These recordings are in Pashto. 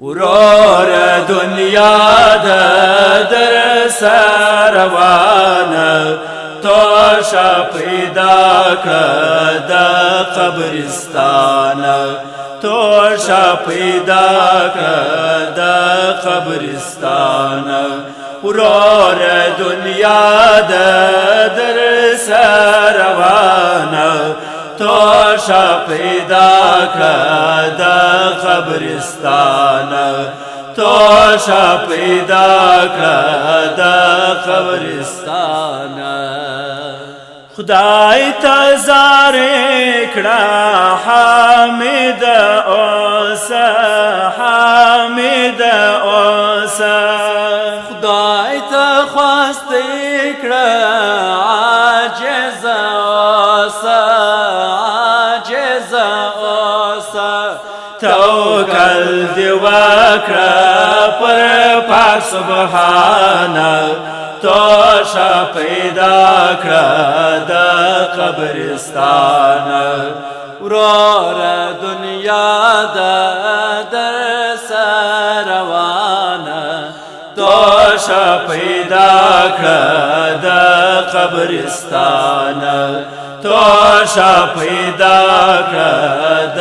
ورور دنیا در سروانه توشا پیدا کړه د قبرستانه توشا پیدا کړه د قبرستانه ورور دنیا در سروانه توشا پیدا کړه د قبرستانه توشا پیدا کړه د قبرستانه خدای ته زار کړه حامد اوسه حامد اوسه خدای ته خواست کړه عاجز اوسه عاجز اوسه توکل دی وکړه پر پاک سبحانه توشا پیدا کړه د قبرستانه ورور دنیا در سروانه توشا پیدا کړه د قبرستانه توشا پیدا کړه د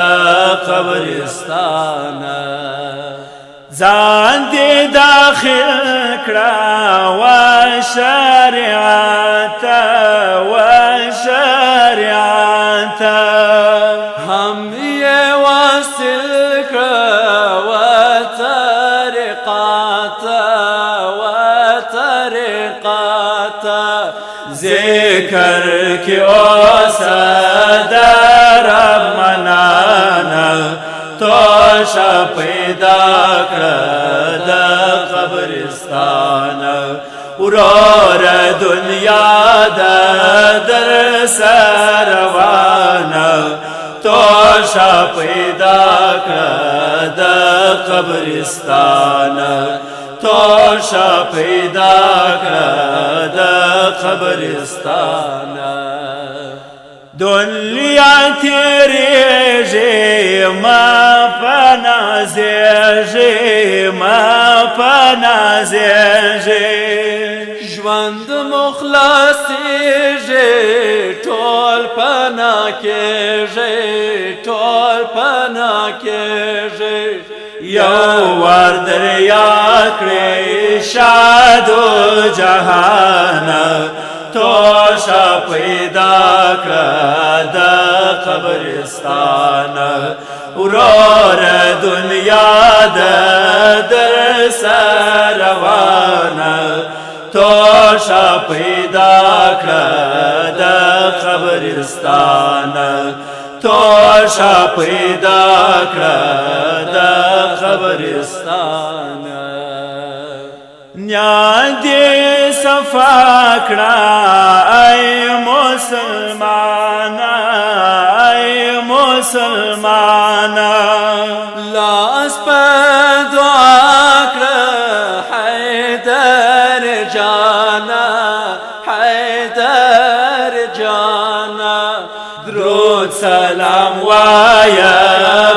قبرستانه ځان دې داخل کړه و شریعت و شریعت هم یې واصل کړه و طریقات و طریقات ذکر کې اوسه د رب منانه توشا پیدا کړه د قبرستانه ورور دنیا در سروانه توشا پیدا کړه د قبرستانه توشا پیدا کړه د قبرستانه دنیا تیریږي ما پنازیږي ما پنازیږي ژوند مخلصیږي ټول پنا کېږي ټول پنا کېږي یو ور دریا کړې شادو جهانه توشا پیدا کړه د قبرستانه ورور دنیا در سروانه توشا پیدا کړه د قبرستانه توشا پیدا کړه د قبرستانه نیادی صفا کړه ای مسلمانا ای مسلمانا لاس په دعا کړه حیدر جانا حیدر جانا درود سلام وایا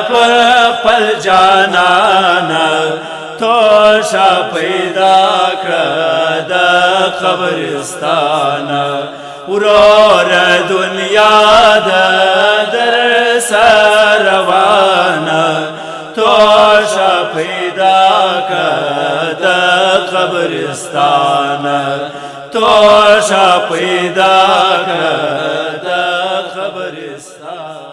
پر خپل جانانا توشا پیدا کړه د قبرستانه ورور دنیا در سروانه توشا پیدا کړه د قبرستانه توشا پیدا کړه د قبرستانه